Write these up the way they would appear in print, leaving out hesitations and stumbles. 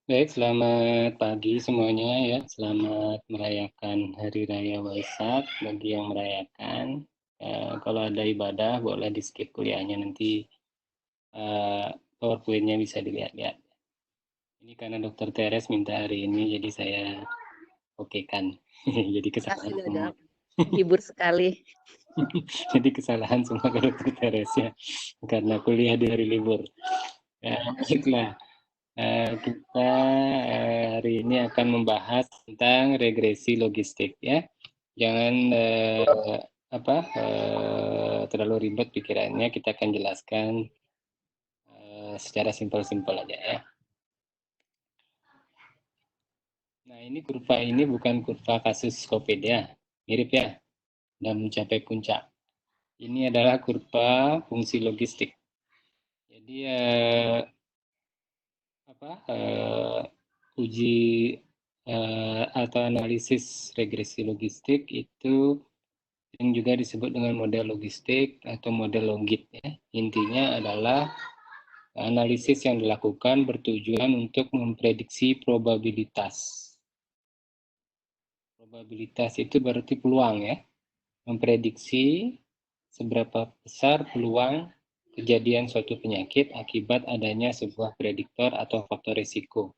Baik, selamat pagi semuanya ya. Selamat merayakan Hari Raya Waisak bagi yang merayakan. Kalau ada ibadah boleh di skip kuliahnya nanti PowerPoint-nya bisa dilihat-lihat. Ini karena Dokter Teres minta hari ini, jadi saya okekan. Jadi kesalahan Kasih semua. dada, menghibur sekali. Jadi kesalahan semua ke Dokter Teres ya, karena kuliah di hari libur. Baiklah. Kita hari ini akan membahas tentang regresi logistik ya. Jangan terlalu ribet pikirannya. Kita akan jelaskan secara simpel-simpel aja ya. Nah, ini kurva ini bukan kurva kasus COVID ya. Mirip ya, dan mencapai puncak. Ini adalah kurva fungsi logistik. Jadi uji atau analisis regresi logistik itu yang juga disebut dengan model logistik atau model logit ya. Intinya adalah analisis yang dilakukan bertujuan untuk memprediksi probabilitas. Probabilitas itu berarti peluang ya. Memprediksi seberapa besar peluang kejadian suatu penyakit akibat adanya sebuah prediktor atau faktor risiko.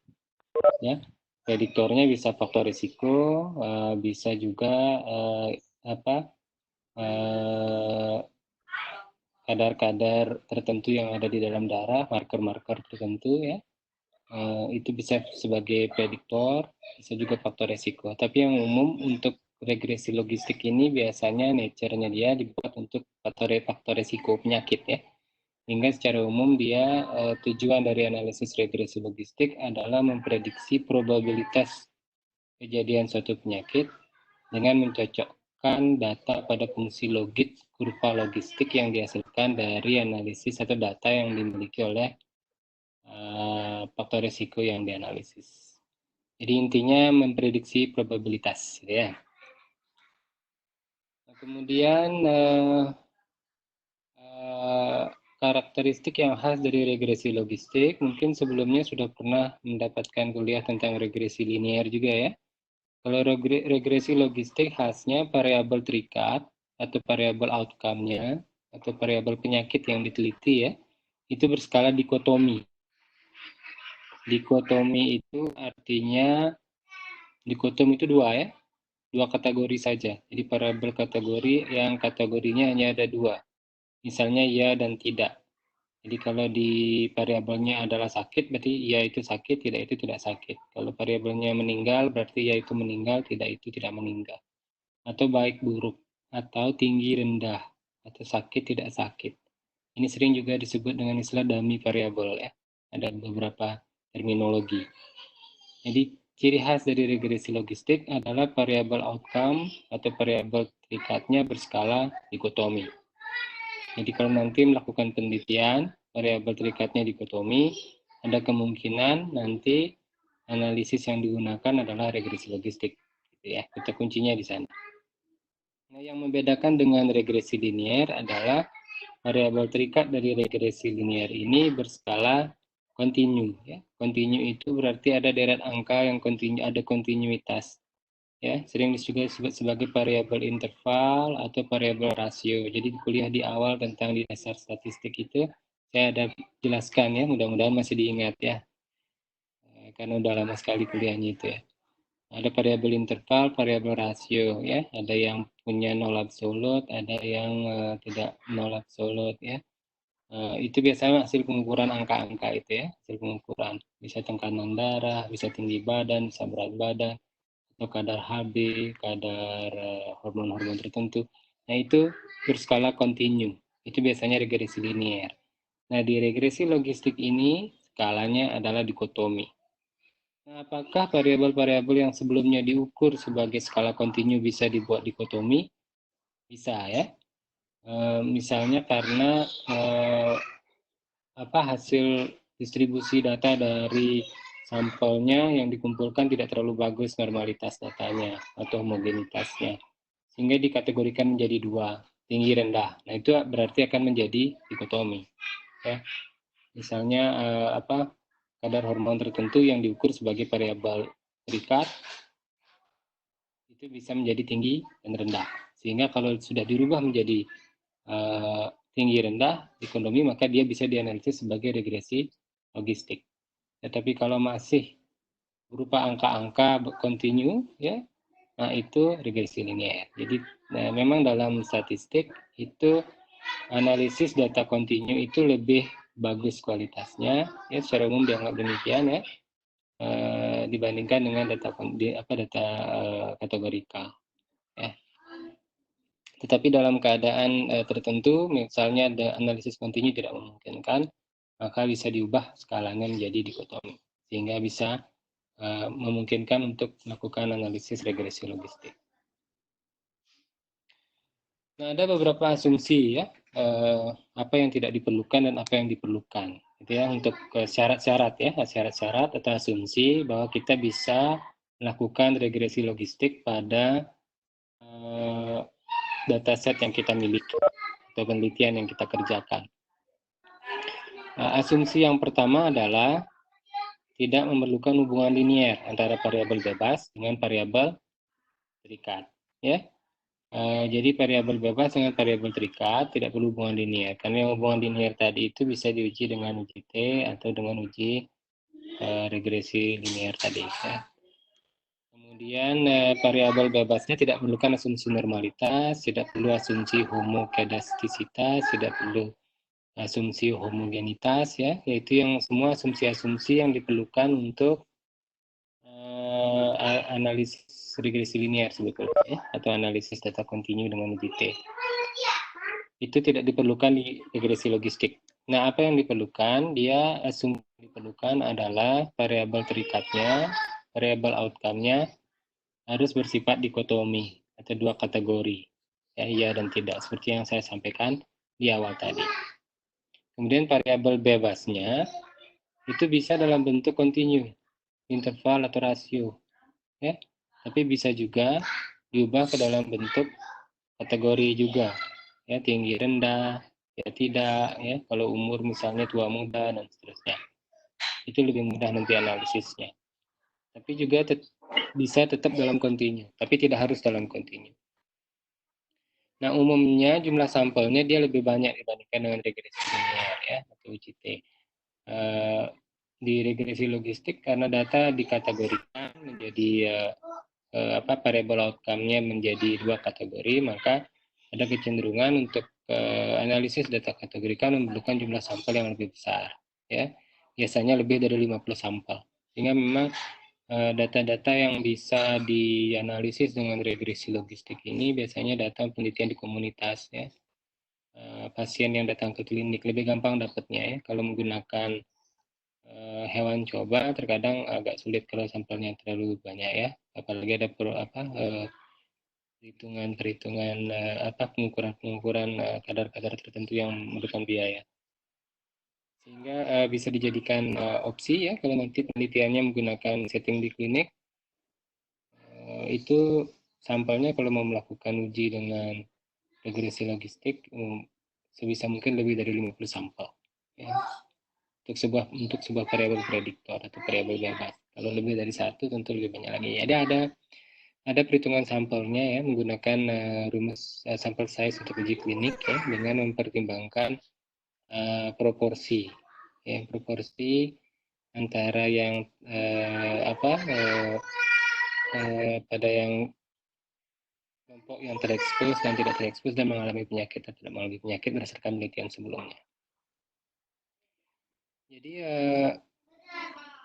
Ya, prediktornya bisa faktor risiko, bisa juga apa kadar-kadar tertentu yang ada di dalam darah, marker-marker tertentu ya. Itu bisa sebagai prediktor, bisa juga faktor resiko. Tapi yang umum untuk regresi logistik ini biasanya nature-nya dia dibuat untuk faktor resiko penyakit ya. Hingga secara umum dia tujuan dari analisis regresi logistik adalah memprediksi probabilitas kejadian suatu penyakit dengan mencocokkan data pada fungsi logit kurva logistik yang dihasilkan dari analisis atau data yang dimiliki oleh faktor risiko yang dianalisis. Jadi intinya memprediksi probabilitas, gitu ya. Nah, kemudian karakteristik yang khas dari regresi logistik, mungkin sebelumnya sudah pernah mendapatkan kuliah tentang regresi linear juga ya. Kalau regresi logistik khasnya variabel terikat atau variabel outcome-nya atau variabel penyakit yang diteliti ya, itu berskala dikotomi. Dikotomi itu artinya dikotomi itu dua kategori saja. Jadi variabel kategori yang kategorinya hanya ada dua, misalnya ya dan tidak. Jadi kalau di variabelnya adalah sakit, berarti ya itu sakit, tidak itu tidak sakit. Kalau variabelnya meninggal, berarti ya itu meninggal, tidak itu tidak meninggal. Atau baik buruk, atau tinggi rendah, atau sakit tidak sakit. Ini sering juga disebut dengan istilah dummy variable ya. Ada beberapa terminologi. Jadi ciri khas dari regresi logistik adalah variabel outcome atau variabel terikatnya berskala dikotomi. Jadi kalau nanti melakukan penelitian, variabel terikatnya dikotomi, ada kemungkinan nanti analisis yang digunakan adalah regresi logistik. Gitu ya, kata kuncinya di sana. Nah, yang membedakan dengan regresi linear adalah variabel terikat dari regresi linear ini berskala kontinu. Ya. Kontinu itu berarti ada deret angka yang kontinu, ada kontinuitas. Ya, sering juga disebut sebagai variabel interval atau variabel rasio. Jadi kuliah di awal tentang di dasar statistik itu saya ada jelaskan ya, mudah-mudahan masih diingat ya. Karena udah lama sekali kuliahnya itu ya. Ada variabel interval, variabel rasio ya. Ada yang punya nol absolut, ada yang tidak nol absolut ya. Itu biasanya hasil pengukuran angka-angka itu ya, hasil pengukuran. Bisa tekanan darah, bisa tinggi badan, bisa berat badan, atau kadar HB, kadar hormon-hormon tertentu. Nah itu berskala kontinu. Itu biasanya regresi linear. Nah di regresi logistik ini skalanya adalah dikotomi. Nah, apakah variabel-variabel yang sebelumnya diukur sebagai skala kontinu bisa dibuat dikotomi? Bisa ya. Misalnya karena hasil distribusi data dari sampelnya yang dikumpulkan tidak terlalu bagus normalitas datanya atau homogenitasnya, sehingga dikategorikan menjadi dua, tinggi rendah. Nah itu berarti akan menjadi dikotomi. Ya. Misalnya kadar hormon tertentu yang diukur sebagai variabel terikat itu bisa menjadi tinggi dan rendah. Sehingga kalau sudah dirubah menjadi tinggi rendah dikotomi, maka dia bisa dianalisis sebagai regresi logistik. Tetapi kalau masih berupa angka-angka kontinu, ya, nah itu regresi linear. Jadi memang dalam statistik itu analisis data kontinu itu lebih bagus kualitasnya, ya secara umum dianggap demikian ya, dibandingkan dengan data kategorikal. Ya. Tetapi dalam keadaan tertentu, misalnya ada analisis kontinu tidak memungkinkan, maka bisa diubah skalanya menjadi dikotomi, sehingga bisa memungkinkan untuk melakukan analisis regresi logistik. Nah, ada beberapa asumsi ya, apa yang tidak diperlukan dan apa yang diperlukan. Gitu ya, untuk syarat-syarat ya, syarat-syarat atau asumsi bahwa kita bisa melakukan regresi logistik pada dataset yang kita miliki atau penelitian yang kita kerjakan. Asumsi yang pertama adalah tidak memerlukan hubungan linier antara variabel bebas dengan variabel terikat. Ya, jadi variabel bebas dengan variabel terikat tidak perlu hubungan linier, karena hubungan linier tadi itu bisa diuji dengan uji T atau dengan uji regresi linier tadi. Ya. Kemudian variabel bebasnya tidak perlukan asumsi normalitas, tidak perlu asumsi homokedastisitas, tidak perlu asumsi homogenitas, ya, yaitu yang semua asumsi-asumsi yang diperlukan untuk analisis regresi linear sebetulnya, ya, atau analisis data kontinu dengan uji T. Itu tidak diperlukan di regresi logistik. Nah, apa yang diperlukan? Dia asumsi yang diperlukan adalah variabel terikatnya, variabel outcome-nya harus bersifat dikotomi atau dua kategori, ya, iya dan tidak, seperti yang saya sampaikan di awal tadi. Kemudian variabel bebasnya itu bisa dalam bentuk kontinu, interval atau rasio, ya, tapi bisa juga diubah ke dalam bentuk kategori juga, ya, tinggi rendah, ya tidak, ya, kalau umur misalnya tua muda dan seterusnya, itu lebih mudah nanti analisisnya. Tapi juga bisa tetap dalam kontinu, tapi tidak harus dalam kontinu. Nah, umumnya jumlah sampelnya dia lebih banyak dibandingkan dengan regresi linear, ya, atau UGT. Di regresi logistik karena data dikategorikan menjadi variabel outcome-nya menjadi dua kategori, maka ada kecenderungan untuk analisis data kategorikan memerlukan jumlah sampel yang lebih besar, ya. Biasanya lebih dari 50 sampel. Sehingga memang data-data yang bisa dianalisis dengan regresi logistik ini biasanya data penelitian di komunitas, ya. Pasien yang datang ke klinik lebih gampang dapatnya, ya. Kalau menggunakan hewan coba terkadang agak sulit kalau sampelnya terlalu banyak, ya. Apalagi ada perhitungan pengukuran kadar-kadar tertentu yang memerlukan biaya. Sehingga bisa dijadikan opsi, ya, kalau nanti penelitiannya menggunakan setting di klinik, itu sampelnya kalau mau melakukan uji dengan regresi logistik sebisa mungkin lebih dari 50 sampel, ya, untuk sebuah variabel prediktor atau variabel bebas. Kalau lebih dari satu tentu lebih banyak lagi. Jadi ada perhitungan sampelnya, ya, menggunakan rumus sampel size untuk uji klinik, ya, dengan mempertimbangkan proporsi, ya, proporsi antara yang pada yang kelompok yang terekspos dan tidak terekspos dan mengalami penyakit atau tidak mengalami penyakit berdasarkan penelitian sebelumnya. Jadi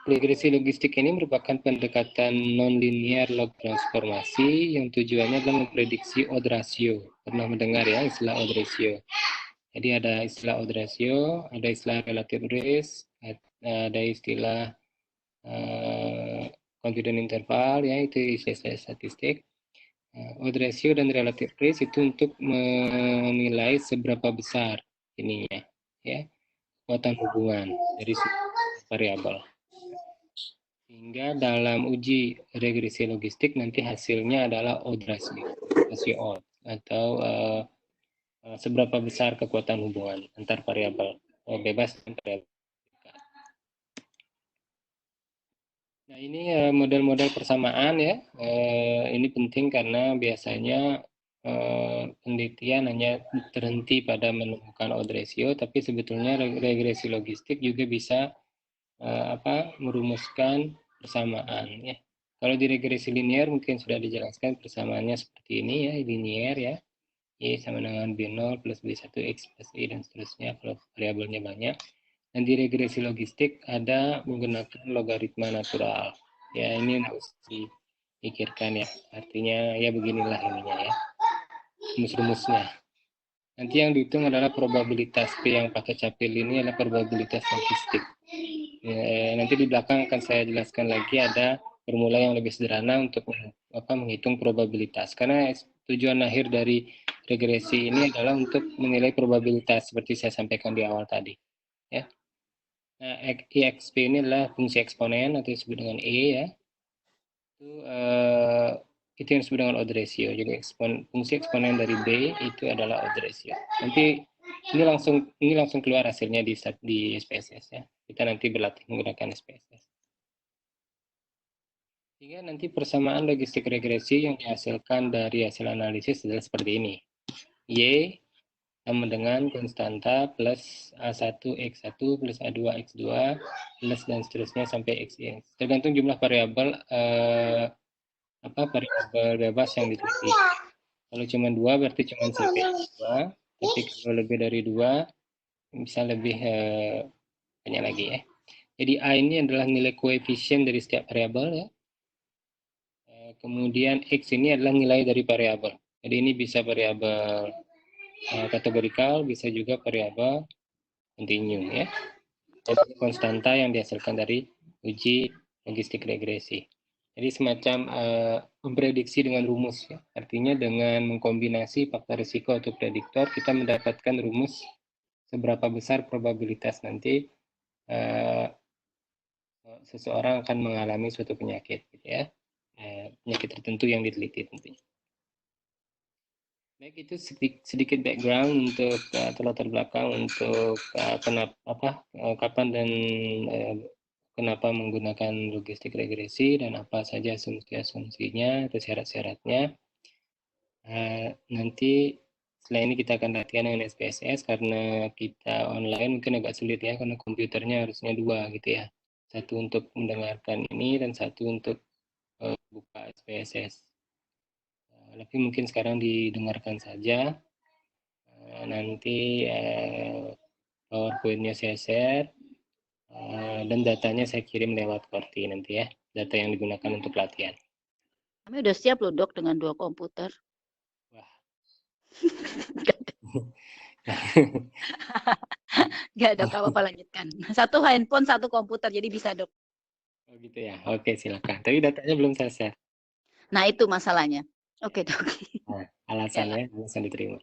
regresi logistik ini merupakan pendekatan non-linear log transformasi yang tujuannya adalah memprediksi odd ratio. Pernah mendengar, ya, istilah odd ratio? Jadi ada istilah odd ratio, ada istilah relative risk, ada istilah confidence interval, ya, itu istilah statistik. Odd ratio dan relative risk itu untuk menilai seberapa besar ininya, ya, kekuatan hubungan dari variabel. Sehingga dalam uji regresi logistik nanti hasilnya adalah odd ratio, rasio odd, atau seberapa besar kekuatan hubungan antar variabel bebas dan variabel. Nah, ini model-model persamaan ya. Ini penting karena biasanya penelitian hanya terhenti pada menemukan odd ratio, tapi sebetulnya regresi logistik juga bisa merumuskan persamaan ya. Kalau di regresi linear mungkin sudah dijelaskan persamaannya seperti ini ya, linear ya. Y sama dengan B0 plus B1 X plus Y dan seterusnya kalau variabelnya banyak. Dan di regresi logistik ada menggunakan logaritma natural. Ya, ini harus dipikirkan ya. Artinya ya beginilah ininya ya. Rumus-rumusnya. Nanti yang dihitung adalah probabilitas. P yang pakai capil ini adalah probabilitas logistik. Ya, nanti di belakang akan saya jelaskan lagi ada formula yang lebih sederhana untuk menghitung probabilitas. Karena tujuan akhir dari regresi ini adalah untuk menilai probabilitas seperti saya sampaikan di awal tadi. Ya. Nah, exp ini adalah fungsi eksponen atau disebut dengan E ya. Itu yang disebut dengan odd ratio. Jadi fungsi eksponen dari B itu adalah odd ratio. Nanti ini langsung keluar hasilnya di SPSS ya. Kita nanti berlatih menggunakan SPSS. Sehingga nanti persamaan logistik regresi yang dihasilkan dari hasil analisis adalah seperti ini. Y sama dengan konstanta plus A1X1 plus A2X2 plus dan seterusnya sampai X. Tergantung jumlah variabel variabel bebas yang diteliti. Kalau cuma 2 berarti cuma sampai 2, tapi kalau lebih dari 2 bisa lebih banyak lagi ya. Jadi A ini adalah nilai koefisien dari setiap variabel ya. Kemudian X ini adalah nilai dari variabel. Jadi ini bisa variabel kategorikal, bisa juga variabel kontinu ya. Jadi konstanta yang dihasilkan dari uji logistik regresi. Jadi semacam memprediksi dengan rumus ya. Artinya dengan mengkombinasi faktor risiko atau prediktor kita mendapatkan rumus seberapa besar probabilitas nanti seseorang akan mengalami suatu penyakit gitu ya. Penyakit tertentu yang diteliti tentunya. Baik, itu sedikit background untuk latar belakang untuk kapan dan kenapa menggunakan logistik regresi dan apa saja asumsi-asumsinya atau syarat-syaratnya. Nanti setelah ini kita akan latihan dengan SPSS karena kita online mungkin agak sulit ya karena komputernya harusnya 2 gitu ya. Satu untuk mendengarkan ini dan satu untuk buka SPSS. Tapi mungkin sekarang didengarkan saja. Nanti PowerPoint-nya saya share dan datanya saya kirim lewat Korti nanti ya, data yang digunakan untuk latihan. Kami udah siap loh dok dengan 2 komputer. Wah. Gak dok, apa-apa lanjutkan. 1 handphone, 1 komputer, jadi bisa dok. Oh gitu ya, oke silakan. Tapi datanya belum saya share. Nah itu masalahnya. Oke dok. Nah, alasannya alasan diterima.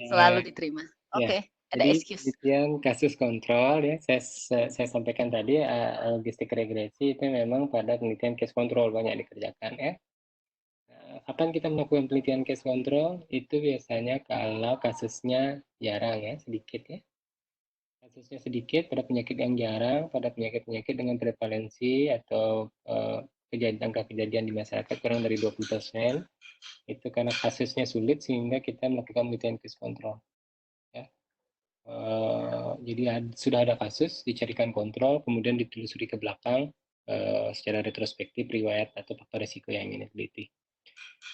Selalu diterima. Ya, Oke, ada jadi excuse. penelitian kasus kontrol ya, saya sampaikan tadi logistik regresi itu memang pada penelitian case control banyak dikerjakan ya. Kapan kita melakukan penelitian case control? Itu biasanya kalau kasusnya jarang ya, sedikit ya. Kasusnya sedikit pada penyakit yang jarang, pada penyakit-penyakit dengan prevalensi atau angka kejadian di masyarakat kurang dari 20%. Itu karena kasusnya sulit sehingga kita melakukan penelitian case control. Ya. Jadi sudah ada kasus, dicarikan kontrol, kemudian ditelusuri ke belakang secara retrospektif riwayat atau faktor risiko yang ingin diteliti.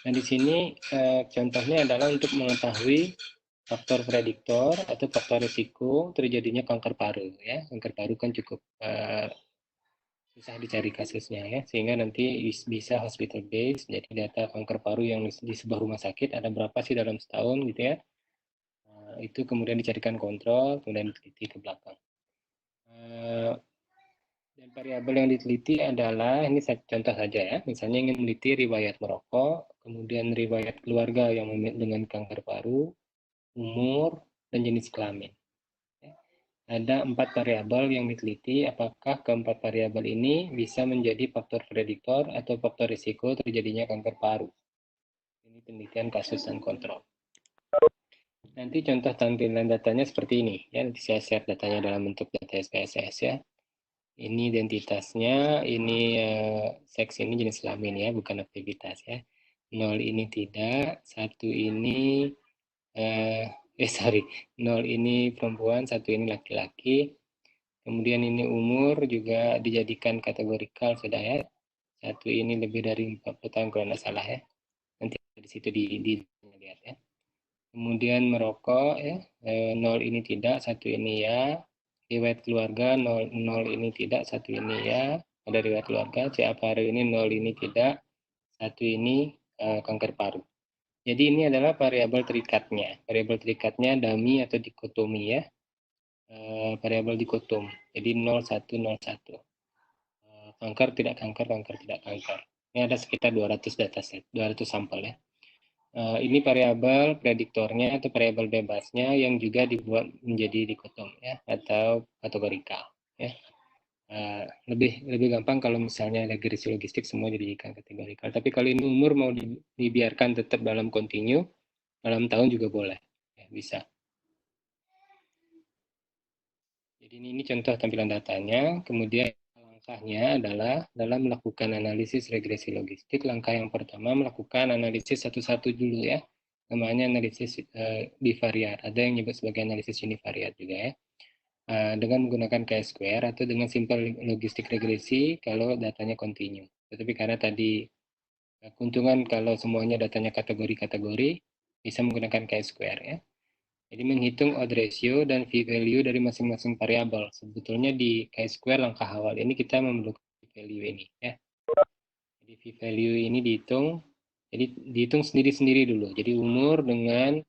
Nah di sini contohnya adalah untuk mengetahui faktor prediktor atau faktor risiko terjadinya kanker paru ya. Kanker paru kan cukup susah dicari kasusnya ya, sehingga nanti bisa hospital base, jadi data kanker paru yang di sebuah rumah sakit ada berapa sih dalam setahun gitu ya. Itu kemudian dicarikan kontrol, kemudian diteliti ke belakang. Dan variabel yang diteliti adalah, ini contoh saja ya, misalnya ingin meneliti riwayat merokok, kemudian riwayat keluarga yang dengan kanker paru, umur, dan jenis kelamin. Ada 4 variabel yang diteliti, apakah keempat variabel ini bisa menjadi faktor prediktor atau faktor risiko terjadinya kanker paru. Ini penelitian kasus dan kontrol. Nanti contoh tampilan datanya seperti ini, ya nanti saya share datanya dalam bentuk data SPSS ya. Ini identitasnya, ini seks ini jenis kelamin ya, bukan aktivitas ya. 0 ini tidak, 1 ini sorry, 0 ini perempuan, 1 ini laki-laki. Kemudian ini umur juga dijadikan kategorikal sudah ya. 1 ini lebih dari 40 tahun kalau tidak salah ya. Nanti di situ dilihat ya. Kemudian merokok ya, 0 ini tidak, 1 ini ya. Riwayat keluarga 0 ini tidak, 1 ini ya. Ada riwayat keluarga. CA paru ini 0 ini tidak, 1 ini kanker paru. Jadi ini adalah variabel terikatnya. Variabel terikatnya dummy atau dikotomi ya. Variabel dikotom. Jadi 0 1 0 1. Kanker tidak kanker, kanker tidak kanker. Ini ada sekitar 200 dataset, 200 sampel ya. Ini variabel prediktornya atau variabel bebasnya yang juga dibuat menjadi dikotom ya atau kategorikal ya. Lebih gampang kalau misalnya regresi logistik semua dijadikan kategorikal. Tapi kalau ini umur mau dibiarkan tetap dalam kontinu, dalam tahun juga boleh ya, bisa. Jadi ini contoh tampilan datanya. Kemudian langkahnya adalah dalam melakukan analisis regresi logistik, langkah yang pertama melakukan analisis satu-satu dulu ya. Namanya analisis bivariat. Ada yang nyebut sebagai analisis univariat juga ya. Dengan menggunakan chi-square atau dengan simple logistik regresi kalau datanya kontinu. Tetapi karena tadi keuntungan kalau semuanya datanya kategori-kategori, bisa menggunakan chi-square ya. Jadi menghitung odd ratio dan v-value dari masing-masing variabel. Sebetulnya di chi-square langkah awal ini kita memerlukan v-value ini ya. Jadi v-value ini dihitung, jadi dihitung sendiri-sendiri dulu. Jadi umur dengan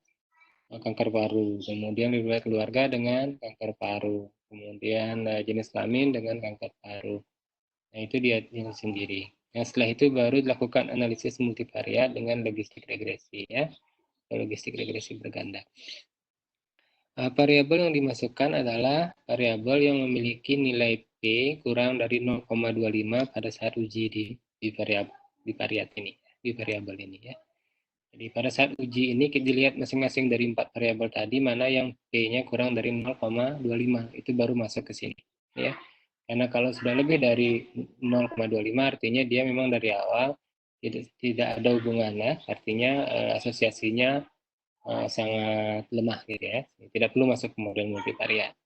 kanker paru, kemudian riwayat keluarga dengan kanker paru, kemudian jenis kelamin dengan kanker paru. Nah itu dia sendiri. Nah setelah itu baru dilakukan analisis multivariat dengan logistik regresi ya, logistik regresi berganda. Variabel yang dimasukkan adalah variabel yang memiliki nilai P kurang dari 0,25 pada saat uji di variat ini, di variabel ini ya. Jadi pada saat uji ini kita dilihat masing-masing dari 4 variabel tadi mana yang P-nya kurang dari 0,25 itu baru masuk ke sini ya. Karena kalau sudah lebih dari 0,25 artinya dia memang dari awal tidak ada hubungannya, artinya asosiasinya sangat lemah gitu ya. Tidak perlu masuk ke model multivariat.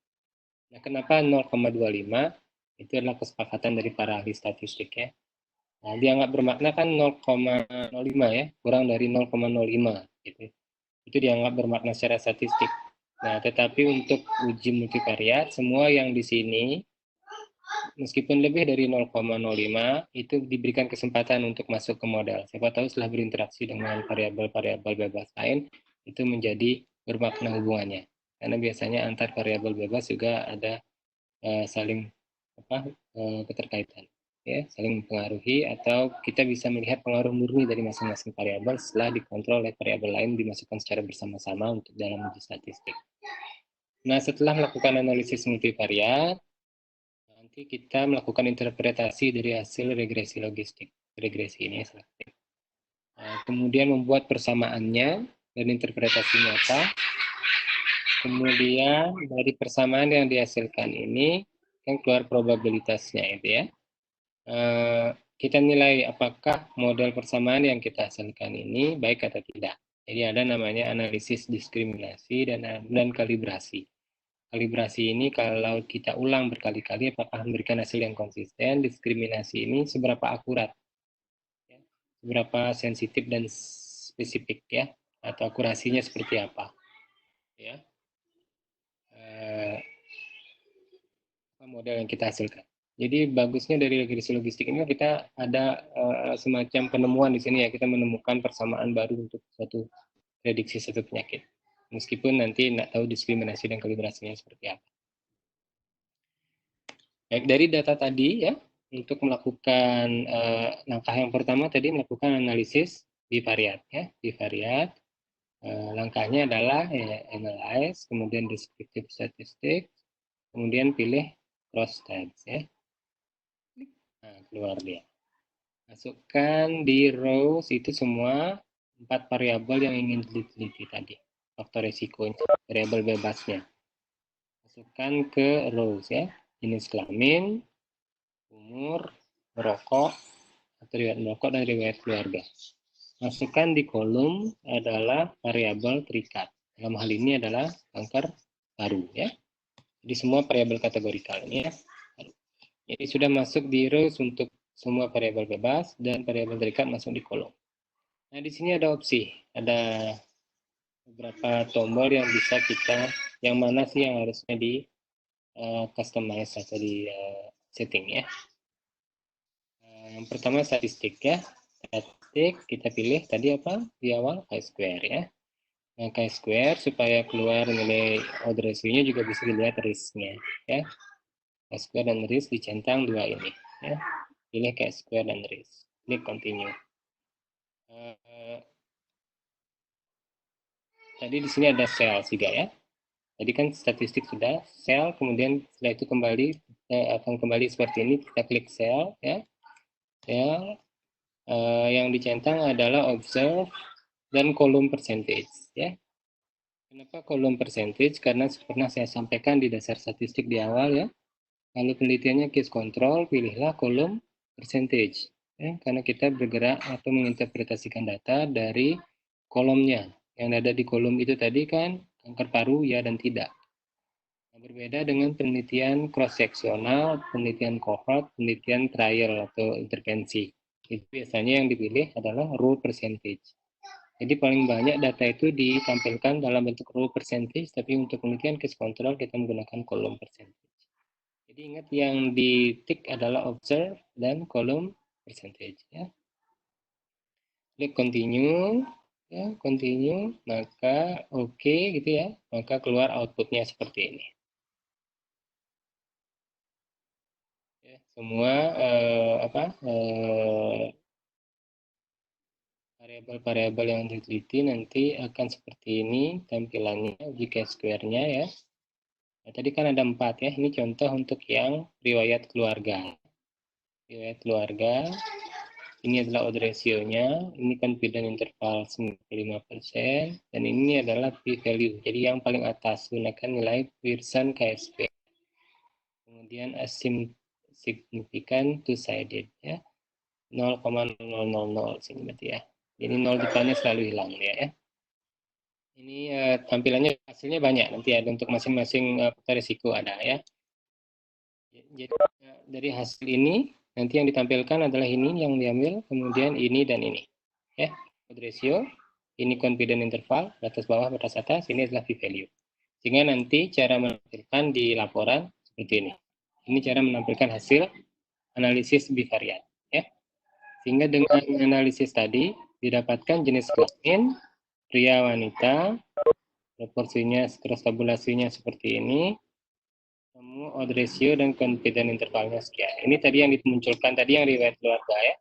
Nah, kenapa 0,25? Itu adalah kesepakatan dari para ahli statistik ya. Nah, dianggap bermakna kan 0,05 ya, kurang dari 0,05 gitu. Itu dianggap bermakna secara statistik. Nah, tetapi untuk uji multivariat semua yang di sini meskipun lebih dari 0,05 itu diberikan kesempatan untuk masuk ke model. Siapa tahu setelah berinteraksi dengan variabel-variabel bebas lain itu menjadi bermakna hubungannya. Karena biasanya antar variabel bebas juga ada saling keterkaitan, ya, saling mempengaruhi atau kita bisa melihat pengaruh murni dari masing-masing variabel setelah dikontrol oleh variabel lain dimasukkan secara bersama-sama untuk dalam uji statistik. Nah, setelah melakukan analisis multivariat, nanti kita melakukan interpretasi dari hasil regresi logistik. Regresi ini selektif. Nah, kemudian membuat persamaannya dan interpretasi nyata. Kemudian dari persamaan yang dihasilkan ini kan keluar probabilitasnya itu ya. Kita nilai apakah model persamaan yang kita hasilkan ini baik atau tidak. Jadi ada namanya analisis diskriminasi dan kalibrasi. Kalibrasi ini kalau kita ulang berkali-kali apakah memberikan hasil yang konsisten. Diskriminasi ini seberapa akurat, ya, seberapa sensitif dan spesifik ya, atau akurasinya seperti apa, ya, model yang kita hasilkan. Jadi bagusnya dari regresi logistik ini kita ada semacam penemuan di sini ya, kita menemukan persamaan baru untuk suatu prediksi satu penyakit. Meskipun nanti tidak tahu diskriminasi dan kalibrasinya seperti apa. Baik, dari data tadi ya, untuk melakukan langkah yang pertama tadi melakukan analisis bivariat ya, bivariat. Langkahnya adalah analyze, kemudian descriptive statistic, kemudian pilih cross tags ya. Nah, keluar dia. Masukkan di rows itu semua 4 variabel yang ingin diteliti tadi. Faktor resikonya, variabel bebasnya. Masukkan ke rows ya. Jenis kelamin, umur, merokok, atau riwayat merokok dan riwayat keluarga. Masukkan di kolom adalah variabel terikat. Dalam hal ini adalah kanker paru ya. Jadi semua variabel kategorikal ini ya. Jadi sudah masuk di rows untuk semua variabel bebas dan variabel terikat masuk di kolom. Nah, di sini ada opsi, ada beberapa tombol yang bisa kita, yang mana sih yang harusnya di customize atau di setting ya. Yang pertama statistik ya. Statistik kita pilih tadi apa di awal chi-square ya. Nah, chi-square supaya keluar nilai odd ratio-nya juga bisa dilihat risk-nya ya. Chi-square dan risk dicentang dua ini ya. Pilih chi-square dan risk. Klik continue. Tadi di sini ada sel juga ya. Tadi kan statistik sudah, sel, kemudian setelah itu kembali akan kembali seperti ini, kita klik sel ya. Sel yang dicentang adalah observe dan kolom percentage ya. Kenapa kolom percentage? Karena pernah saya sampaikan di dasar statistik di awal ya. Kalau penelitiannya case control, pilihlah kolom percentage ya, karena kita bergerak atau menginterpretasikan data dari kolomnya. Yang ada di kolom itu tadi kan kanker paru ya dan tidak. Nah, berbeda dengan penelitian cross-seksional, penelitian cohort, penelitian trial atau intervensi. Itu biasanya yang dipilih adalah row percentage. Jadi paling banyak data itu ditampilkan dalam bentuk row percentage, tapi untuk penelitian case control kita menggunakan kolom percentage. Jadi ingat yang ditik adalah observe dan kolom percentage ya. Klik continue ya, continue, maka oke gitu ya, maka keluar outputnya seperti ini. Ya, semua variabel-variabel yang diteliti nanti akan seperti ini tampilannya jika square-nya ya. Nah, tadi kan ada 4 ya, ini contoh untuk yang riwayat keluarga. Riwayat keluarga, ini adalah odd ratio-nya, ini confidence interval 95%, dan ini adalah p-value. Jadi yang paling atas, gunakan nilai Pearson KSP. Kemudian significant two-sided ya, 0,0000 sini berarti ya. Jadi 0 depannya selalu hilang ya. Ini tampilannya hasilnya banyak, nanti ada untuk masing-masing faktor risiko ada ya. Jadi dari hasil ini nanti yang ditampilkan adalah ini yang diambil, kemudian ini dan ini ya. Odd ratio, ini confidence interval, batas bawah, batas atas, ini adalah p-value. Sehingga nanti cara menampilkan di laporan seperti ini. Ini cara menampilkan hasil analisis bivariat ya. Sehingga dengan analisis tadi didapatkan jenis kelamin pria wanita, proporsinya cross tabulasinya seperti ini, temu odd ratio dan confidence intervalnya sekian. Ini tadi yang dimunculkan tadi yang riwayat keluarga ya.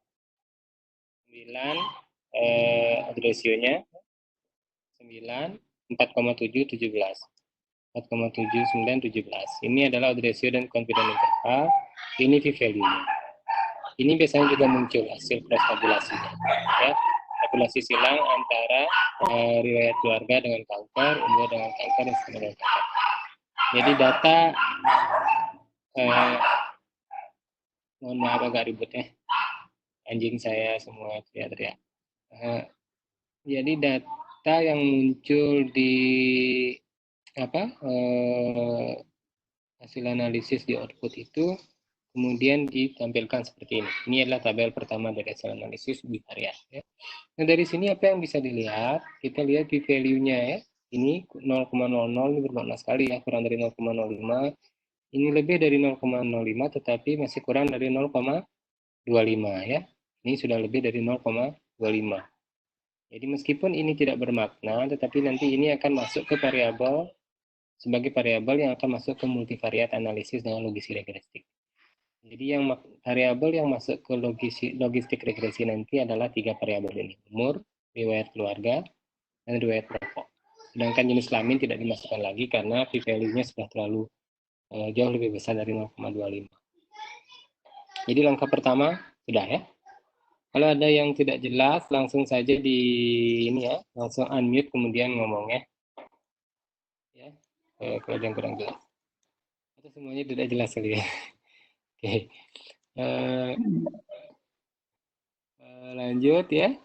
9 odd ratio-nya 9 4,7 17. 4,7 9 17. Ini adalah odd ratio dan confidence interval. Ini p-value-nya. Ini biasanya juga muncul hasil cross tabulasinya ya. Tabulasi silang antara riwayat keluarga dengan kanker, umur dengan kanker, dan sebagainya. Jadi data mohon maaf agak ribut ya, anjing saya semua teriak-teriak. Jadi data yang muncul di hasil analisis di output itu kemudian ditampilkan seperti ini. Ini adalah tabel pertama dari hasil analisis bivariat ya. Nah, dari sini apa yang bisa dilihat? Kita lihat p-value-nya ya. Ini 0,00, ini bermakna sekali ya, kurang dari 0,05. Ini lebih dari 0,05 tetapi masih kurang dari 0,25 ya. Ini sudah lebih dari 0,25. Jadi meskipun ini tidak bermakna, tetapi nanti ini akan masuk ke variabel sebagai variabel yang akan masuk ke multivariat analisis dengan logistik regresi. Jadi yang variabel yang masuk ke logistik regresi nanti adalah 3 variabel ini: umur, riwayat keluarga, dan riwayat merokok. Sedangkan jenis kelamin tidak dimasukkan lagi karena p-value-nya sudah terlalu jauh lebih besar dari 0,25. Jadi langkah pertama sudah ya. Kalau ada yang tidak jelas langsung saja di ini ya, langsung unmute kemudian ngomongnya. Ya. Kalau yang kurang jelas. Atau semuanya tidak jelas kali ya. Oke. Eh, lanjut ya.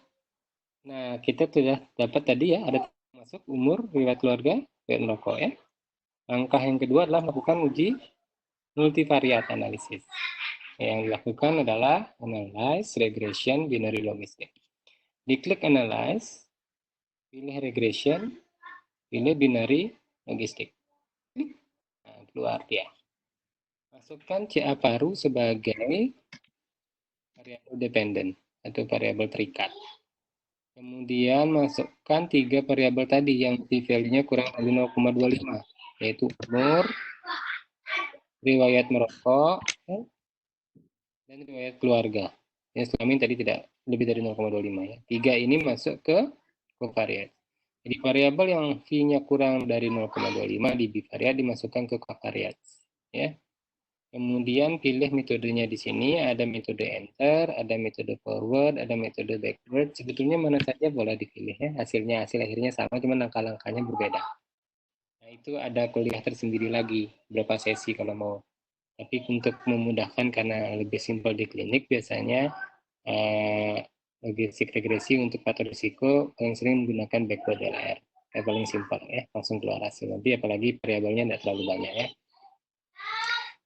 Nah, kita sudah dapat tadi ya, ada masuk umur, riwayat keluarga, riwayat merokok ya. Langkah yang kedua adalah melakukan uji multivariat analisis. Yang dilakukan adalah analyze, regression, binary logistic. Diklik analyze, pilih regression, pilih binary logistic. Nah, keluar dia. Masukkan CA paru sebagai variabel dependent atau variabel terikat. Kemudian masukkan 3 variabel tadi yang p-value-nya kurang dari 0,25, yaitu umur, riwayat merokok, dan riwayat keluarga. Ya, selama ini tadi tidak lebih dari 0,25 ya. 3 ini masuk ke covariate. Jadi variabel yang v-nya kurang dari 0,25 di bivariat dimasukkan ke covariate. Ya. Kemudian pilih metodenya di sini, ada metode enter, ada metode forward, ada metode backward. Sebetulnya mana saja boleh dipilih ya. Hasil akhirnya sama, cuma langkah-langkahnya berbeda. Nah, itu ada kuliah tersendiri lagi, berapa sesi kalau mau. Tapi untuk memudahkan karena lebih simpel di klinik, biasanya logistik regresi untuk faktor risiko paling sering menggunakan backward LR. Yang paling simpel ya, langsung keluar hasil. Nanti apalagi variabelnya tidak terlalu banyak ya.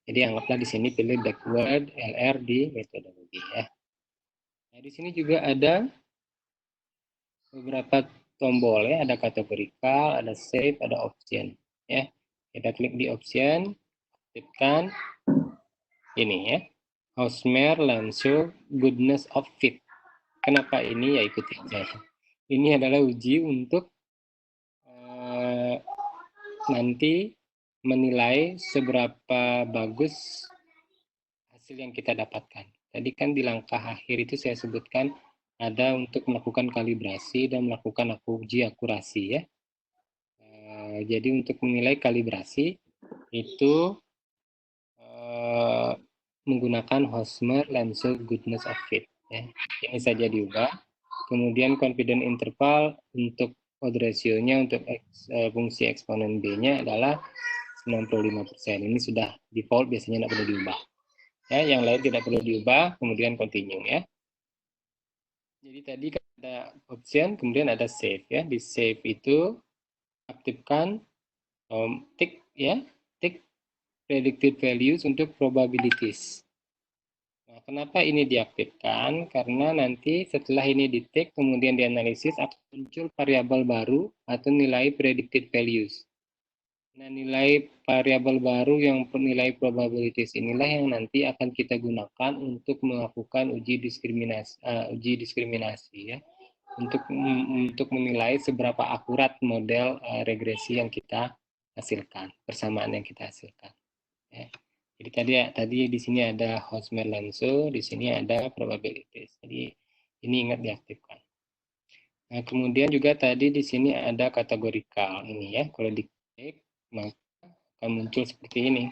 Jadi anggaplah di sini pilih backward LR di metodologi ya. Nah, di sini juga ada beberapa tombol ya, ada kategorikal, ada save, ada option ya. Kita klik di option, aktifkan ini ya. Hausmer, Lanzo, Goodness of Fit. Kenapa ini? Ya ikuti aja. Ini adalah uji untuk nanti menilai seberapa bagus hasil yang kita dapatkan. Tadi kan di langkah akhir itu saya sebutkan ada untuk melakukan kalibrasi dan melakukan uji akurasi ya. Jadi untuk menilai kalibrasi itu menggunakan Hosmer Lanzo Goodness of Fit. Ya. Ini saja diubah. Kemudian confidence interval untuk odd ratio-nya untuk fungsi eksponen B-nya adalah 95%. Ini sudah default, biasanya tidak perlu diubah. Ya, yang lain tidak perlu diubah, kemudian continue ya. Jadi tadi ada option, kemudian ada save ya. Di save itu aktifkan tick ya, tick predicted values untuk probabilities. Nah, kenapa ini diaktifkan? Karena nanti setelah ini di-take, kemudian dianalisis, akan muncul variabel baru atau nilai predicted values. Nah, nilai variabel baru yang nilai probabilities inilah yang nanti akan kita gunakan untuk melakukan uji diskriminasi ya. Untuk menilai seberapa akurat model regresi yang kita hasilkan, persamaan yang kita hasilkan. Ya. Jadi tadi di sini ada Hosmer Lanzo, di sini ada probabilities. Jadi ini ingat diaktifkan. Nah, kemudian juga tadi di sini ada kategorikal ini ya. Kalau diklik maka akan muncul seperti ini.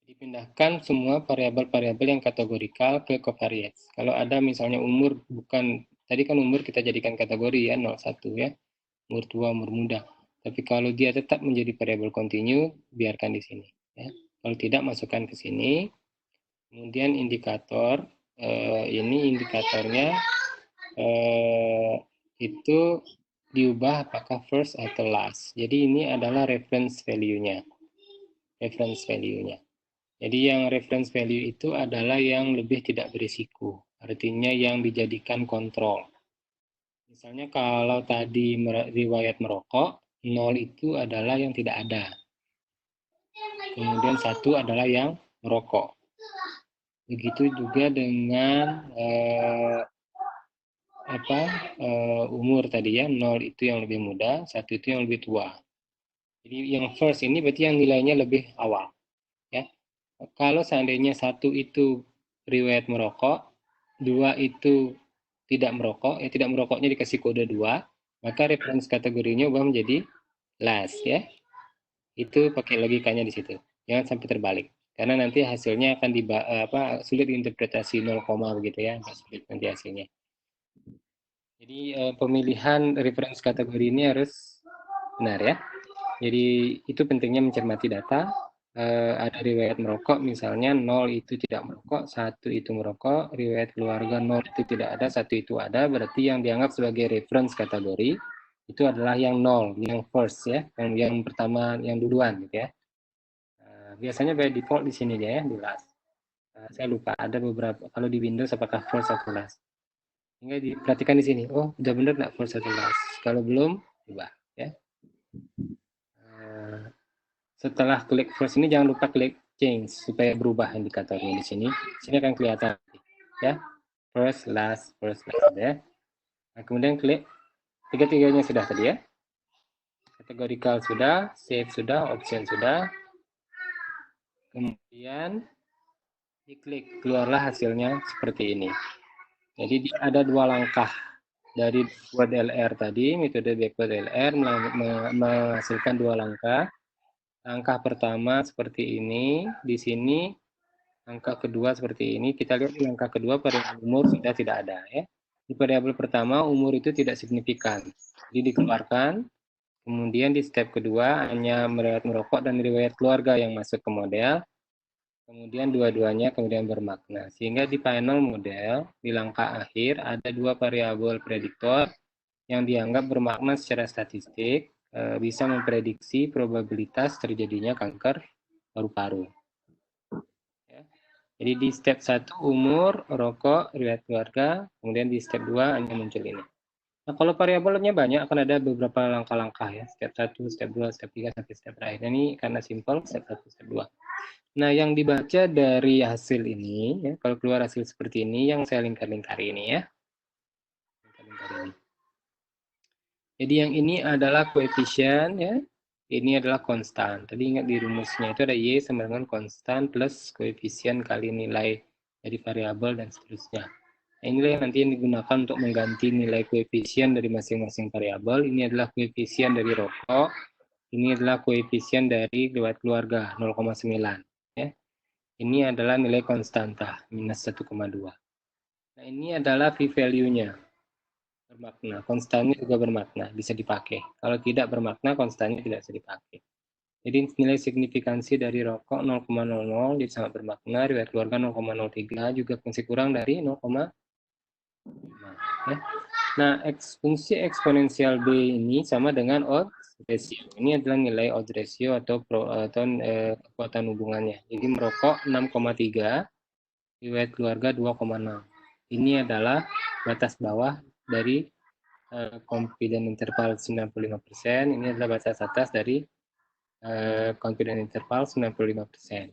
Dipindahkan semua variabel-variabel yang kategorikal ke covariates. Kalau ada misalnya umur bukan, tadi kan umur kita jadikan kategori ya 01 ya, umur tua, umur muda. Tapi kalau dia tetap menjadi variabel kontinu, biarkan di sini. Ya. Kalau tidak, masukkan ke sini. Kemudian indikator, ini indikatornya itu diubah apakah first atau last. Jadi ini adalah reference value-nya. Reference value-nya. Jadi yang reference value itu adalah yang lebih tidak berisiko. Artinya yang dijadikan kontrol. Misalnya kalau tadi riwayat merokok, 0 itu adalah yang tidak ada. Kemudian 1 adalah yang merokok. Begitu juga dengan umur tadi ya, 0 itu yang lebih muda, 1 itu yang lebih tua. Jadi yang first ini berarti yang nilainya lebih awal. Ya. Kalau seandainya 1 itu riwayat merokok, 2 itu tidak merokok, tidak merokoknya dikasih kode 2, maka reference kategorinya ubah menjadi last ya. Itu pakai logikanya di situ. Jangan sampai terbalik. Karena nanti hasilnya akan sulit diinterpretasi 0, begitu ya, sulit nanti hasilnya. Jadi pemilihan reference kategori ini harus benar ya. Jadi itu pentingnya mencermati data, ada riwayat merokok, misalnya 0 itu tidak merokok, 1 itu merokok, riwayat keluarga 0 itu tidak ada, 1 itu ada, berarti yang dianggap sebagai reference kategori itu adalah yang 0, yang first ya, yang pertama, yang duluan gitu ya. Biasanya by default di sini aja ya, di last. Saya lupa, ada beberapa, kalau di Windows apakah first atau last. Hingga diperhatikan di sini, oh udah benar nggak first atau last. Kalau belum, ubah ya. Setelah klik first ini jangan lupa klik change supaya berubah indikatornya di sini. Sini akan kelihatan ya. First, last ya. Nah, kemudian klik tiga-tiganya sudah tadi ya. Categorical sudah, save sudah, option sudah. Kemudian diklik, keluarlah hasilnya seperti ini. Jadi ada dua langkah dari backward LR tadi, metode backward LR menghasilkan dua langkah. Langkah pertama seperti ini, di sini angka kedua seperti ini. Kita lihat di angka kedua variabel umur sudah tidak ada ya. Di variabel pertama umur itu tidak signifikan. Jadi dikeluarkan. Kemudian di step kedua hanya riwayat merokok dan riwayat keluarga yang masuk ke model. Kemudian dua-duanya kemudian bermakna. Sehingga di panel model di langkah akhir ada dua variabel prediktor yang dianggap bermakna secara statistik, bisa memprediksi probabilitas terjadinya kanker paru-paru. Jadi di step 1 umur, rokok, riwayat keluarga, kemudian di step 2 hanya muncul ini. Nah, kalau variabelnya banyak akan ada beberapa langkah-langkah ya, step 1, step 2, step 3 sampai step terakhir. Ini karena simple step 1, step 2. Nah, yang dibaca dari hasil ini ya, kalau keluar hasil seperti ini yang saya lingkar-lingkari ini ya. Jadi yang ini adalah koefisien ya. Ini adalah konstan. Tadi ingat di rumusnya itu ada Y sama dengan konstan plus koefisien kali nilai dari variabel dan seterusnya. Nah, inilah yang nanti yang digunakan untuk mengganti nilai koefisien dari masing-masing variabel. Ini adalah koefisien dari rokok. Ini adalah koefisien dari riwayat keluarga 0,9. Ya. Ini adalah nilai konstanta minus 1,2. Nah, ini adalah p-value-nya. Bermakna, konstannya juga bermakna, bisa dipakai. Kalau tidak bermakna, konstannya tidak bisa dipakai. Jadi nilai signifikansi dari rokok 0,00 jadi sangat bermakna, riwayat keluarga 0,03 juga masih kurang dari 0,5. Ya. Nah, fungsi eksponensial B ini sama dengan odds ratio. Ini adalah nilai odds ratio atau kekuatan hubungannya. Jadi merokok 6,3, riwayat keluarga 2,6. Ini adalah batas bawah dari confidence interval 95%, ini adalah batas atas dari confidence interval 95%.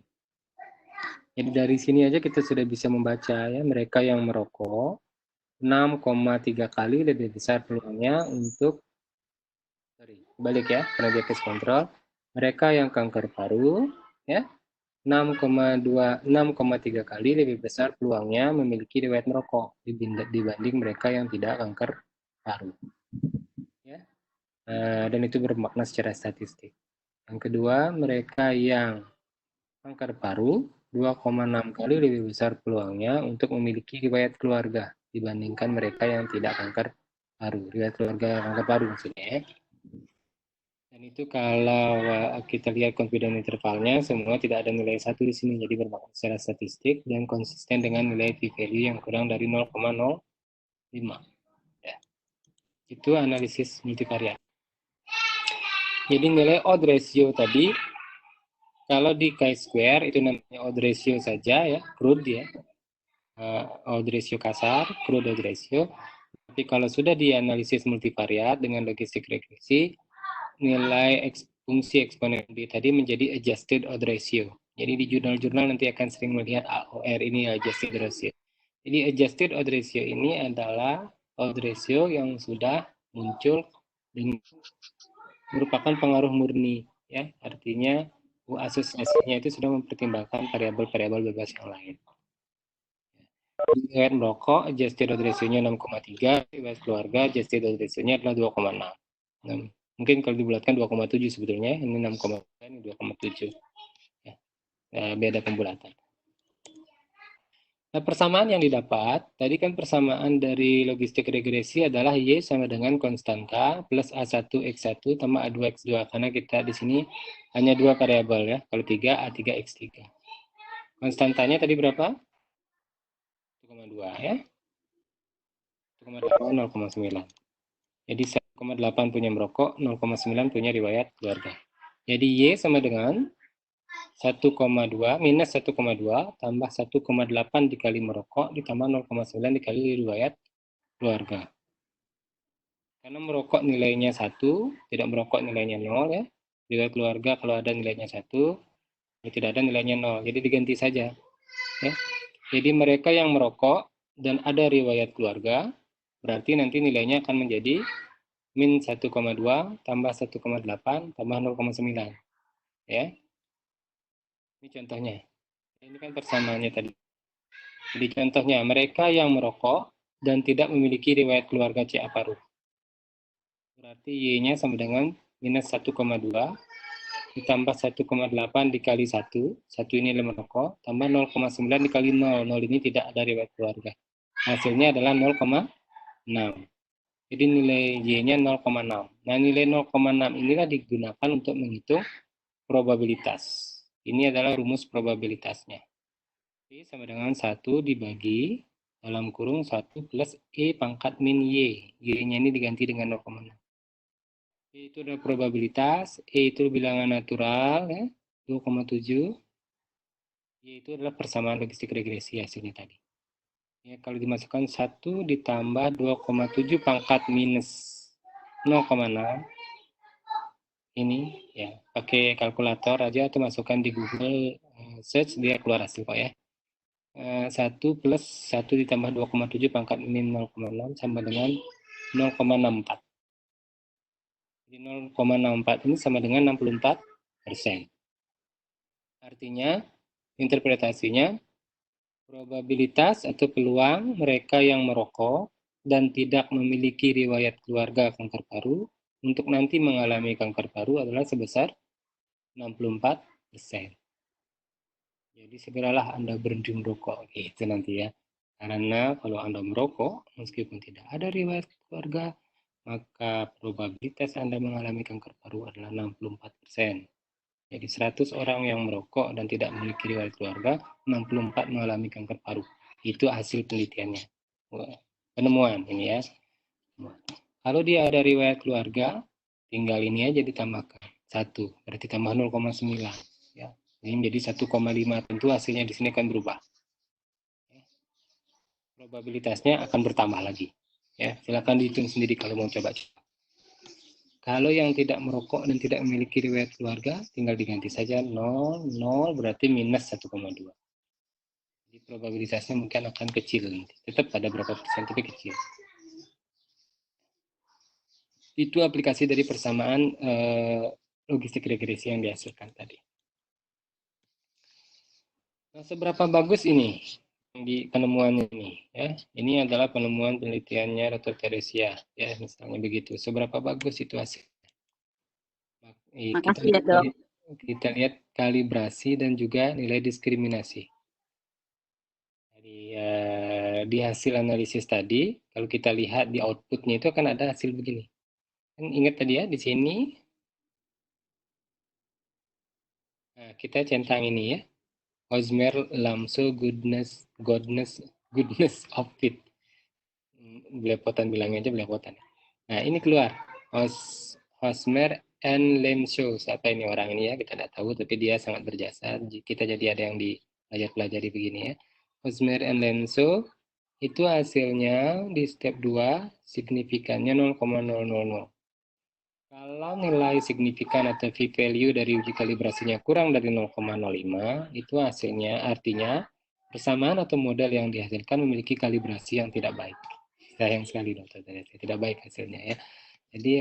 Jadi dari sini aja kita sudah bisa membaca ya, mereka yang merokok 6,3 kali lebih besar peluangnya untuk balik ya, karena dia case control. Mereka yang kanker paru ya 6,3 kali lebih besar peluangnya memiliki riwayat merokok dibanding mereka yang tidak kanker paru. Ya. Dan itu bermakna secara statistik. Yang kedua, mereka yang kanker paru 2,6 kali lebih besar peluangnya untuk memiliki riwayat keluarga dibandingkan mereka yang tidak kanker paru. Riwayat keluarga kanker paru maksudnya. Dan itu kalau kita lihat confidence intervalnya, semua tidak ada nilai 1 di sini, jadi bermakna secara statistik dan konsisten dengan nilai p-value yang kurang dari 0,05. Ya. Itu analisis multivariat. Jadi nilai odds ratio tadi, kalau di chi-square itu namanya odds ratio saja ya, crude ya, odds ratio kasar, crude odds ratio. Tapi kalau sudah dianalisis multivariat dengan logistik regresi, nilai fungsi eksponen B tadi menjadi adjusted odds ratio. Jadi di jurnal-jurnal nanti akan sering melihat AOR ini adjusted ratio. Jadi adjusted odds ratio ini adalah odds ratio yang sudah muncul dengan merupakan pengaruh murni ya, artinya asosiasinya itu sudah mempertimbangkan variabel-variabel bebas yang lain. Riwayat merokok adjusted odds ratio-nya 6,3, riwayat keluarga adjusted odds ratio-nya adalah 2,6. Nah, mungkin kalau dibulatkan 2,7 sebetulnya, ini 6,3, ini 2,7. Ya, beda pembulatan. Nah, persamaan yang didapat, tadi kan persamaan dari logistik regresi adalah Y sama dengan konstan K plus A1 X1 tambah A2 X2. Karena kita di sini hanya dua variabel ya. Kalau 3, A3 X3. Konstantanya tadi berapa? 1,2 ya. 1,8, 0,9. Jadi 1,8 punya merokok, 0,9 punya riwayat keluarga. Jadi Y sama dengan 1,2 minus 1,2 tambah 1,8 dikali merokok ditambah 0,9 dikali riwayat keluarga. Karena merokok nilainya 1, tidak merokok nilainya 0 ya. Riwayat keluarga kalau ada nilainya 1, kalau tidak ada nilainya 0. Jadi diganti saja. Ya. Jadi mereka yang merokok dan ada riwayat keluarga, berarti nanti nilainya akan menjadi min 1,2 tambah 1,8 tambah 0,9. Ya. Ini contohnya. Ini kan persamaannya tadi. Jadi contohnya, mereka yang merokok dan tidak memiliki riwayat keluarga CA paru. Berarti Y-nya sama dengan minus 1,2 ditambah 1,8 dikali 1. 1 ini adalah merokok, tambah 0,9 dikali 0. 0 ini tidak ada riwayat keluarga. Hasilnya adalah 0,6. Jadi nilai Y-nya 0,6. Nah, nilai 0,6 inilah digunakan untuk menghitung probabilitas. Ini adalah rumus probabilitasnya. Y sama dengan 1 dibagi dalam kurung 1 plus E pangkat min Y. Y-nya ini diganti dengan 0,6. Y itu adalah probabilitas, E itu bilangan natural, ya, 2,7. Y itu adalah persamaan logistik regresi hasilnya tadi. Ya, kalau dimasukkan 1 ditambah 2,7 pangkat minus 0,6. Ini ya, pakai kalkulator aja atau masukkan di Google search, dia keluar hasil kok ya. 1 plus 1 ditambah 2,7 pangkat min 0,6 sama dengan 0,64. Jadi 0,64 ini sama dengan 64%. Artinya, interpretasinya, probabilitas atau peluang mereka yang merokok dan tidak memiliki riwayat keluarga kanker paru untuk nanti mengalami kanker paru adalah sebesar 64%. Jadi segeralah Anda berhenti merokok, gitu nanti ya. Karena kalau Anda merokok, meskipun tidak ada riwayat keluarga, maka probabilitas Anda mengalami kanker paru adalah 64%. Jadi 100 orang yang merokok dan tidak memiliki riwayat keluarga, 64 mengalami kanker paru. Itu hasil penelitiannya. Penemuan ini ya. Kalau dia ada riwayat keluarga, tinggal ini aja ditambahkan. 1, berarti tambah 0,9. Ya. Ini menjadi 1,5. Tentu hasilnya di sini akan berubah. Probabilitasnya akan bertambah lagi. Ya, silakan dihitung sendiri kalau mau coba. Kalau yang tidak merokok dan tidak memiliki riwayat keluarga, tinggal diganti saja 0, 0 berarti minus 1,2. Jadi probabilitasnya mungkin akan kecil. Tetap ada berapa persen, tapi kecil. Itu aplikasi dari persamaan logistik regresi yang dihasilkan tadi. Nah, seberapa bagus ini di penemuan ini? Ya, ini adalah penemuan penelitiannya Dr. Teresia. Ya, misalnya begitu. Seberapa bagus itu hasil? Makasih ya, Dok. Kita lihat kalibrasi dan juga nilai diskriminasi. Jadi, di hasil analisis tadi, kalau kita lihat di outputnya itu akan ada hasil begini. Ingat tadi ya, di sini nah, kita centang ini ya. Hosmer Lamso goodness of it. Belepotan bilangnya aja belepotan. Nah, ini keluar. Hosmer and Lamso. Siapa ini orang ini ya? Kita tidak tahu, tapi dia sangat berjasa. Kita jadi ada yang dipelajari begini ya. Hosmer and Lamso itu hasilnya di step 2 signifikannya 0,000. Kalau nilai signifikan atau p-value dari uji kalibrasinya kurang dari 0,05, itu hasilnya artinya persamaan atau model yang dihasilkan memiliki kalibrasi yang tidak baik. Sayang sekali dokter, tidak baik hasilnya ya. Jadi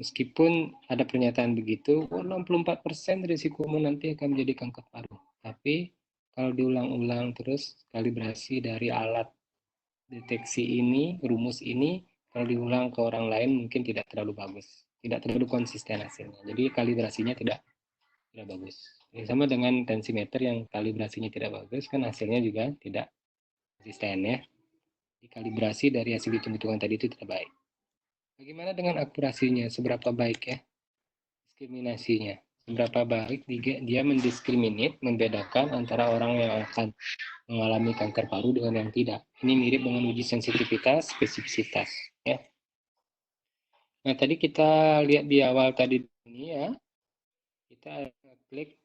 meskipun ada pernyataan begitu, 64% risikomu nanti akan menjadi kanker paru. Tapi kalau diulang-ulang terus kalibrasi dari alat deteksi ini, rumus ini, kalau diulang ke orang lain mungkin tidak terlalu bagus, tidak terlalu konsisten hasilnya. Jadi kalibrasinya tidak bagus. Sama dengan tensimeter yang kalibrasinya tidak bagus, kan hasilnya juga tidak konsisten ya. Kalibrasi dari hasil hitung-hitungan tadi itu tidak baik. Bagaimana dengan akurasinya? Seberapa baik ya? Diskriminasinya. Seberapa baik dia mendiskriminate, membedakan antara orang yang akan mengalami kanker paru dengan yang tidak. Ini mirip dengan uji sensitivitas, spesifisitas. Ya. Nah, tadi kita lihat di awal tadi ini ya, kita klik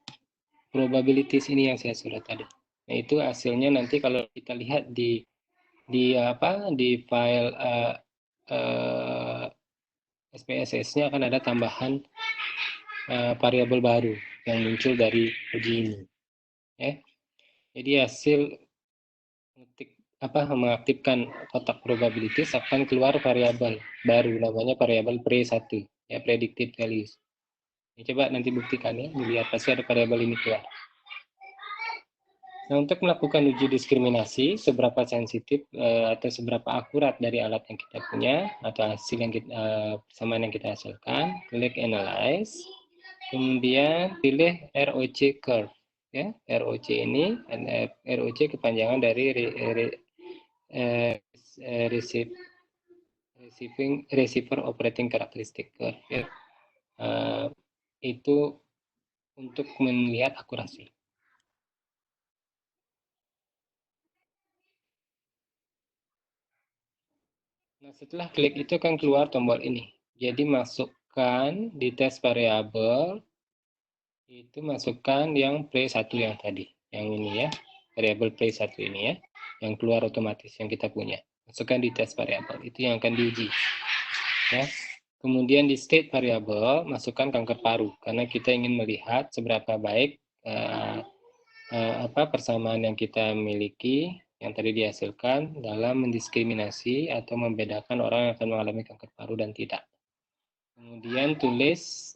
probabilities ini yang saya sudah tadi. Nah, itu hasilnya nanti kalau kita lihat di file SPSS-nya akan ada tambahan variabel baru yang muncul dari uji ini. Ya. Jadi hasil mengaktifkan kotak probabilities akan keluar variabel baru namanya variabel pre1 ya, predicted values. Ini coba nanti buktikan ya, dilihat pasti ada variabel ini keluar. Nah, untuk melakukan uji diskriminasi, seberapa sensitif atau seberapa akurat dari alat yang kita punya atau hasil yang persamaan yang kita hasilkan, klik analyze, kemudian pilih ROC curve. Ya, ROC ini, ROC kepanjangan dari receiver operating characteristic curve. Ya. Itu untuk melihat akurasi. Nah, setelah klik itu akan keluar tombol ini. Jadi masukkan di tes variabel, itu masukkan yang pre1 yang tadi. Yang ini ya, variabel pre1 ini ya, yang keluar otomatis yang kita punya. Masukkan di tes variabel, itu yang akan diuji. Ya. Kemudian di state variable, masukkan kanker paru, karena kita ingin melihat seberapa baik persamaan yang kita miliki yang tadi dihasilkan dalam mendiskriminasi atau membedakan orang yang akan mengalami kanker paru dan tidak. Kemudian tulis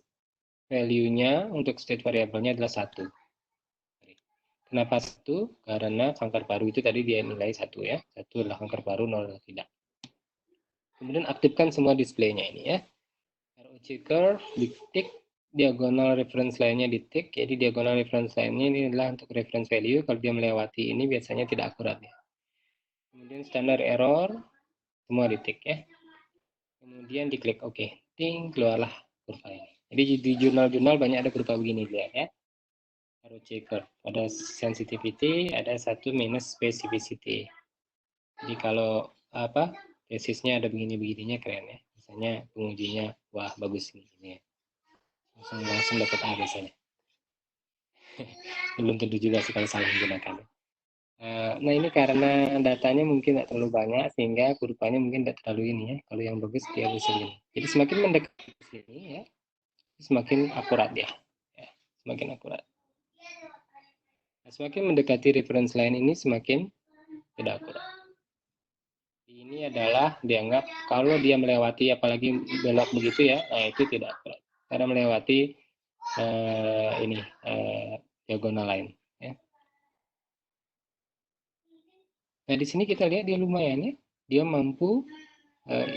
value-nya untuk state variabelnya adalah 1. Kenapa 1? Karena kanker paru itu tadi dia nilai 1 ya. 1 adalah kanker paru, 0 adalah tidak. Kemudian aktifkan semua display-nya ini ya. ROC curve ditik, diagonal reference line-nya ditik. Jadi diagonal reference line-nya ini adalah untuk reference value. Kalau dia melewati ini biasanya tidak akurat ya. Kemudian standar error semua ditik ya. Kemudian diklik OK. Ting, keluarlah kurva ini. Jadi di jurnal-jurnal banyak ada kurva begini dia ya. ROC curve. Ada sensitivity, ada 1 minus specificity. Jadi kalau tesisnya ada begini-begininya keren ya. Misalnya pengujinya wah bagus ini ya. Langsung dapat A biasanya. Belum tentu juga sih kalau salah menggunakan. Nah ini karena datanya mungkin tidak terlalu banyak sehingga kurvanya mungkin tidak terlalu ini ya. Kalau yang bagus dia bisa ini. Jadi semakin mendekati sini ya, semakin akurat dia. Ya, semakin akurat. Nah, semakin mendekati reference line ini semakin tidak akurat. Ini adalah dianggap kalau dia melewati apalagi belok begitu ya, nah itu tidak akurat. Karena melewati diagonal line. Ya. Nah di sini kita lihat dia lumayan ya, dia mampu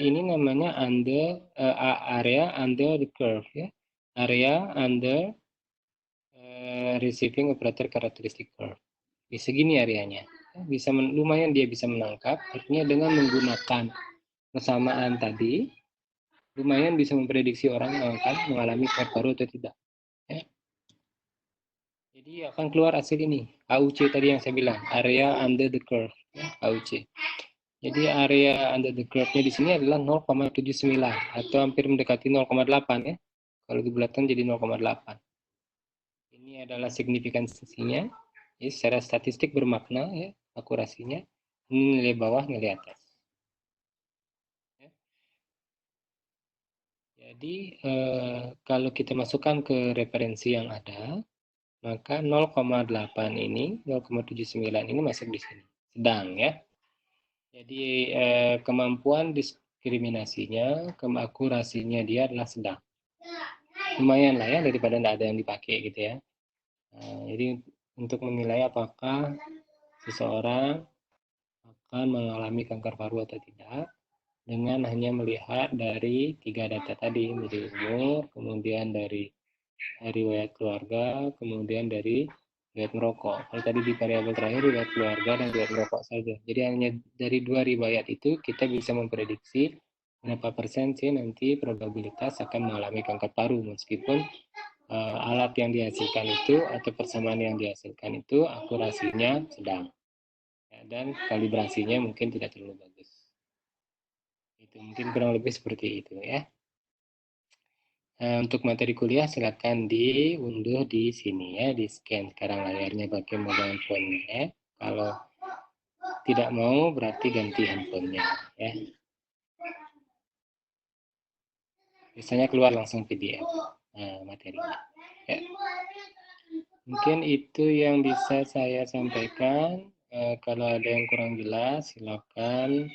ini namanya under area under the curve ya, area under receiving operator characteristic curve. Di segini areanya, bisa lumayan dia bisa menangkap. Artinya dengan menggunakan persamaan tadi, lumayan bisa memprediksi orang yang akan mengalami kanker paru atau tidak. Ya. Jadi akan keluar hasil ini, AUC tadi yang saya bilang, area under the curve, ya, AUC. Jadi area under the curve-nya di sini adalah 0,79 atau hampir mendekati 0,8 ya. Kalau dibulatkan jadi 0,8. Ini adalah signifikansinya. Jadi secara statistik bermakna ya akurasinya. Ini nilai bawah, nilai atas. Ya. Jadi kalau kita masukkan ke referensi yang ada, maka 0,8 ini, 0,79 ini masuk di sini. Sedang ya. Jadi kemampuan diskriminasinya, akurasinya dia adalah sedang. Lumayan lah ya daripada tidak ada yang dipakai gitu ya. Jadi untuk menilai apakah seseorang akan mengalami kanker paru atau tidak dengan hanya melihat dari 3 data tadi, dari umur, kemudian dari riwayat keluarga, kemudian dari riwayat merokok. Kalau tadi di variabel terakhir riwayat keluarga dan riwayat merokok saja. Jadi hanya dari 2 riwayat itu kita bisa memprediksi berapa persen sih nanti probabilitas akan mengalami kanker paru, meskipun alat yang dihasilkan itu atau persamaan yang dihasilkan itu akurasinya sedang, ya, dan kalibrasinya mungkin tidak terlalu bagus. Itu mungkin kurang lebih seperti itu ya. Untuk materi kuliah silakan diunduh di sini ya, di scan sekarang layarnya pakai mobile phone-nya ya. Kalau tidak mau berarti ganti handphonenya ya. Biasanya keluar langsung PDF materinya. Ya. Mungkin itu yang bisa saya sampaikan. Kalau ada yang kurang jelas silakan